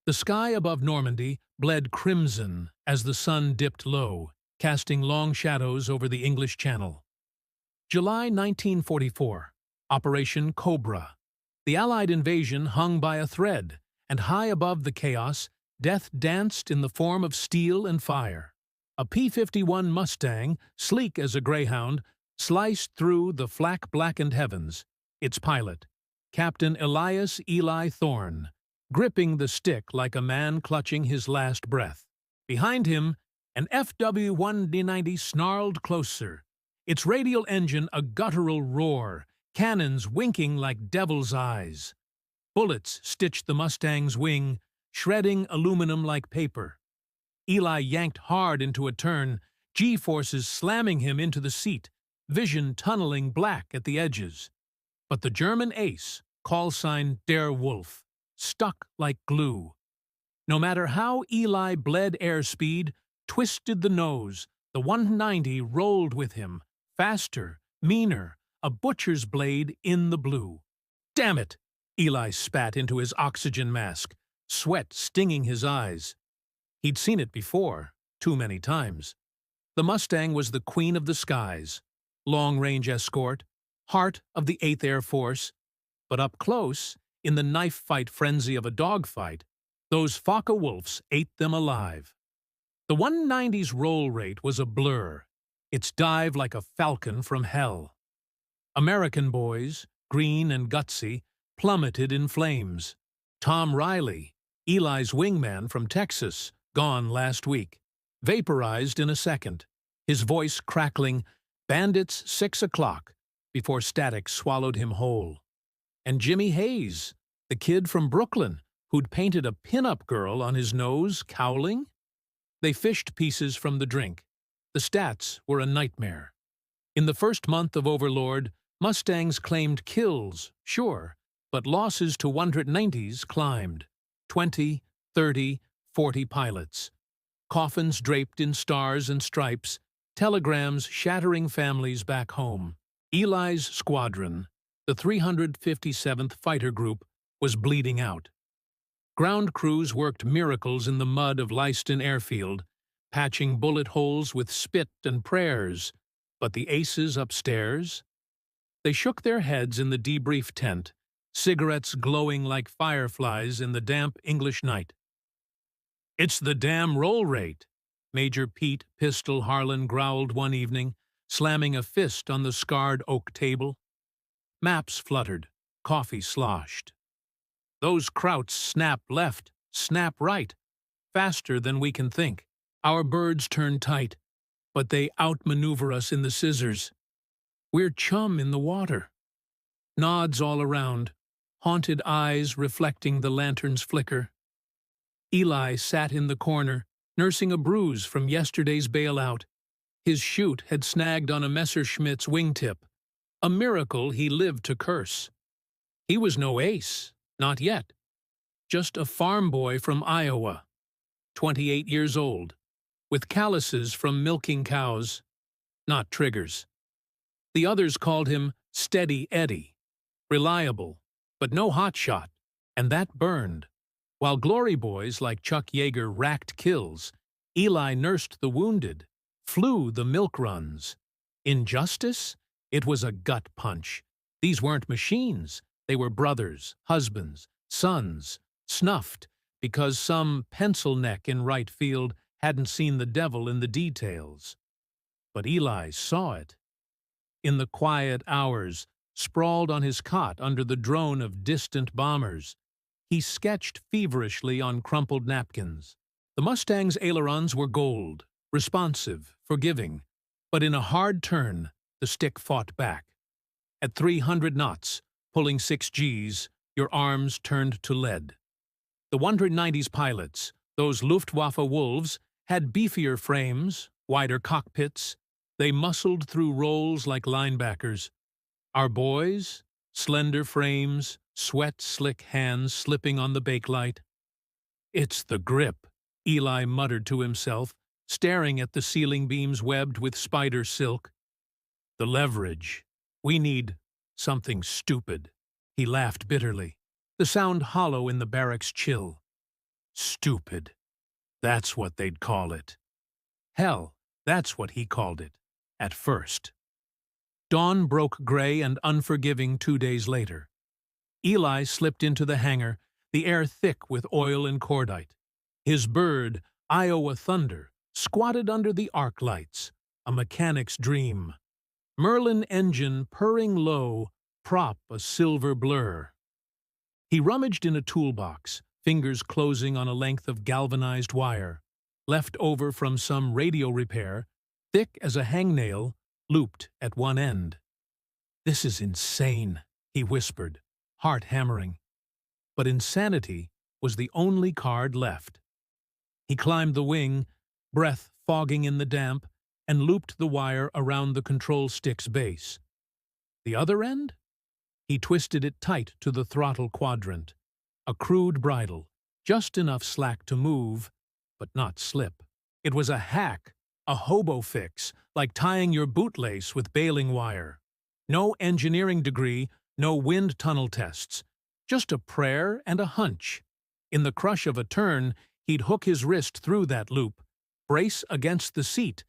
The sky above Normandy bled crimson as the sun dipped low, casting long shadows over the English Channel. July 1944. Operation Cobra. The Allied invasion hung by a thread, and high above the chaos, death danced in the form of steel and fire. A P-51 Mustang, sleek as a greyhound, sliced through the flak-blackened heavens. Its pilot, Captain Elias Eli Thorne, gripping the stick like a man clutching his last breath. Behind him, an Fw-190 snarled closer, its radial engine a guttural roar, cannons winking like devil's eyes. Bullets stitched the Mustang's wing, shredding aluminum like paper. Eli yanked hard into a turn, G-forces slamming him into the seat, vision tunneling black at the edges. But the German ace, call sign Der Wolf, stuck like glue. No matter how Eli bled airspeed, twisted the nose, the 190 rolled with him, faster, meaner, a butcher's blade in the blue. Damn it! Eli spat into his oxygen mask, sweat stinging his eyes. He'd seen it before, too many times. The Mustang was the queen of the skies, long-range escort, heart of the 8th Air Force, but up close, in the knife-fight frenzy of a dogfight, those Focke-Wulfs ate them alive. The 190's roll rate was a blur, its dive like a falcon from hell. American boys, green and gutsy, plummeted in flames. Tom Riley, Eli's wingman from Texas, gone last week, vaporized in a second, his voice crackling, "Bandits, 6 o'clock," before static swallowed him whole. And Jimmy Hayes, the kid from Brooklyn, who'd painted a pin-up girl on his nose, cowling? They fished pieces from the drink. The stats were a nightmare. In the first month of Overlord, Mustangs claimed kills, sure, but losses to 190s climbed. 20, 30, 40 pilots. Coffins draped in stars and stripes, telegrams shattering families back home. Eli's squadron, the 357th Fighter Group, was bleeding out. Ground crews worked miracles in the mud of Leiston Airfield, patching bullet holes with spit and prayers, but the aces upstairs? They shook their heads in the debrief tent, cigarettes glowing like fireflies in the damp English night. "It's the damn roll rate," Major Pete Pistol Harlan growled one evening, slamming a fist on the scarred oak table. Maps fluttered, coffee sloshed. "Those Krauts snap left, snap right, faster than we can think. Our birds turn tight, but they outmaneuver us in the scissors. We're chum in the water." Nods all around, haunted eyes reflecting the lantern's flicker. Eli sat in the corner, nursing a bruise from yesterday's bailout. His chute had snagged on a Messerschmitt's wingtip, a miracle he lived to curse. He was no ace, not yet. Just a farm boy from Iowa, 28 years old, with calluses from milking cows, not triggers. The others called him Steady Eddie, reliable, but no hotshot, and that burned. While glory boys like Chuck Yeager racked kills, Eli nursed the wounded, flew the milk runs. Injustice? It was a gut punch. These weren't machines. They were brothers, husbands, sons, snuffed because some pencil neck in right field hadn't seen the devil in the details. But Eli saw it. In the quiet hours, sprawled on his cot under the drone of distant bombers, he sketched feverishly on crumpled napkins. The Mustang's ailerons were gold, responsive, forgiving, but in a hard turn, the stick fought back. At 300 knots, pulling 6 Gs, your arms turned to lead. The 190's pilots, those Luftwaffe wolves, had beefier frames, wider cockpits. They muscled through rolls like linebackers. Our boys, slender frames, sweat-slick hands slipping on the bakelight. "It's the grip," Eli muttered to himself, staring at the ceiling beams webbed with spider silk. "The leverage. We need something stupid." He laughed bitterly, the sound hollow in the barracks chill. Stupid. That's what they'd call it. Hell, that's what he called it, at first. Dawn broke gray and unforgiving 2 days later. Eli slipped into the hangar, the air thick with oil and cordite. His bird, Iowa Thunder, squatted under the arc lights, a mechanic's dream. Merlin engine purring low, prop a silver blur. He rummaged in a toolbox, fingers closing on a length of galvanized wire, left over from some radio repair, thick as a hangnail, looped at one end. "This is insane," he whispered, heart hammering. But insanity was the only card left. He climbed the wing, breath fogging in the damp, and looped the wire around the control stick's base. The other end? He twisted it tight to the throttle quadrant. A crude bridle, just enough slack to move, but not slip. It was a hack, a hobo fix, like tying your bootlace with baling wire. No engineering degree, no wind tunnel tests, just a prayer and a hunch. In the crush of a turn, he'd hook his wrist through that loop, brace against the seat,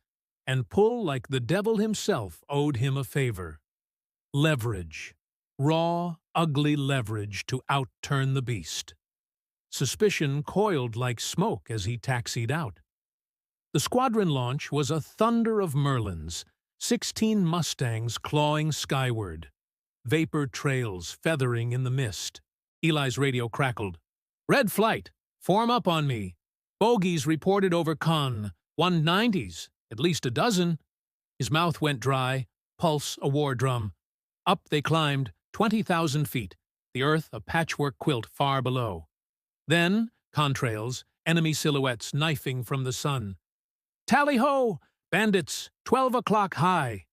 and pull like the devil himself owed him a favor. Leverage. Raw, ugly leverage to outturn the beast. Suspicion coiled like smoke as he taxied out. The squadron launch was a thunder of Merlins, 16 Mustangs clawing skyward. Vapor trails feathering in the mist. Eli's radio crackled. "Red flight, form up on me. Bogies reported over Con. 190s, at least a dozen." His mouth went dry, pulse a war drum. Up they climbed, 20,000 feet, the earth a patchwork quilt far below. Then, contrails, enemy silhouettes knifing from the sun. "Tally-ho! Bandits, 12 o'clock high!"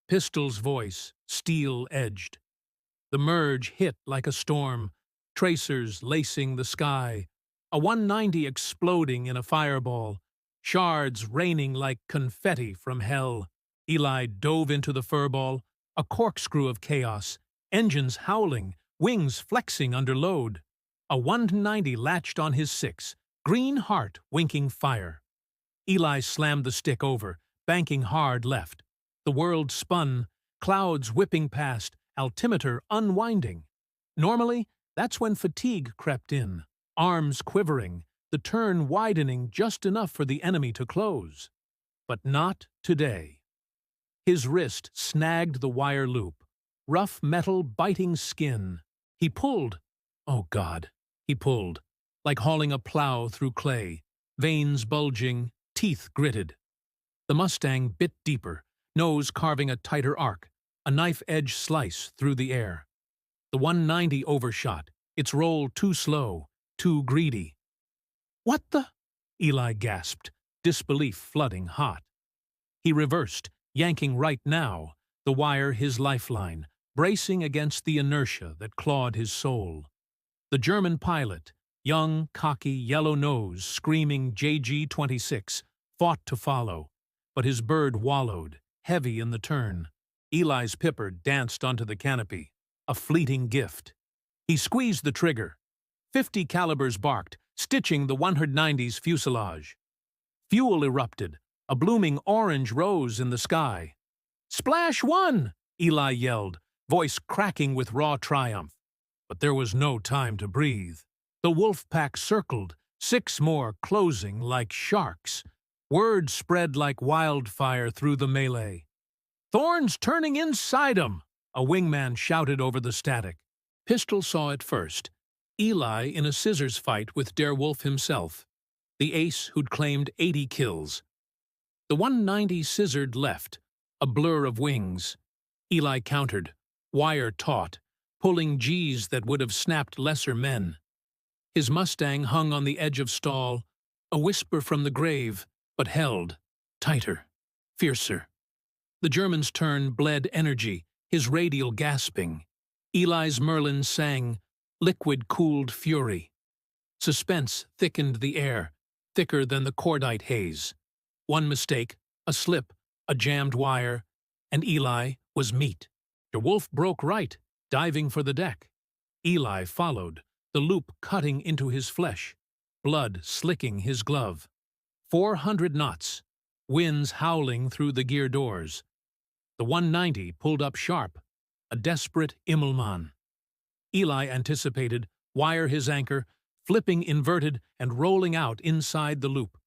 Pistol's voice, steel-edged. The merge hit like a storm, tracers lacing the sky, a 190 exploding in a fireball, shards raining like confetti from hell. Eli dove into the furball, a corkscrew of chaos, engines howling, wings flexing under load. A 190 latched on his 6, green heart winking fire. Eli slammed the stick over, banking hard left. The world spun, clouds whipping past, altimeter unwinding. Normally, that's when fatigue crept in, arms quivering, the turn widening just enough for the enemy to close. But not today. His wrist snagged the wire loop, rough metal biting skin. He pulled. Oh God, he pulled, like hauling a plow through clay, veins bulging, teeth gritted. The Mustang bit deeper, nose carving a tighter arc, a knife-edge slice through the air. The 190 overshot, its roll too slow, too greedy. "What the?" Eli gasped, disbelief flooding hot. He reversed, yanking right now, the wire his lifeline, bracing against the inertia that clawed his soul. The German pilot, young, cocky, yellow nose, screaming JG-26, fought to follow, but his bird wallowed, heavy in the turn. Eli's Pipper danced onto the canopy, a fleeting gift. He squeezed the trigger. 50 calibers barked, stitching the 190's fuselage. Fuel erupted. A blooming orange rose in the sky. "Splash one!" Eli yelled, voice cracking with raw triumph. But there was no time to breathe. The wolf pack circled, 6 more closing like sharks. Word spread like wildfire through the melee. "Thorn's turning inside 'em!" a wingman shouted over the static. Pistol saw it first. Eli in a scissors fight with Der Wolf himself, the ace who'd claimed 80 kills. The 190 scissored left, a blur of wings. Eli countered, wire taut, pulling G's that would have snapped lesser men. His Mustang hung on the edge of stall, a whisper from the grave, but held, tighter, fiercer. The German's turn bled energy, his radial gasping. Eli's Merlin sang, liquid-cooled fury. Suspense thickened the air, thicker than the cordite haze. One mistake, a slip, a jammed wire, and Eli was meat. Der Wolf broke right, diving for the deck. Eli followed, the loop cutting into his flesh. blood slicking his glove. 400 knots, winds howling through the gear doors. The 190 pulled up sharp, a desperate Immelmann. Eli anticipated, wire his anchor, flipping inverted and rolling out inside the loop.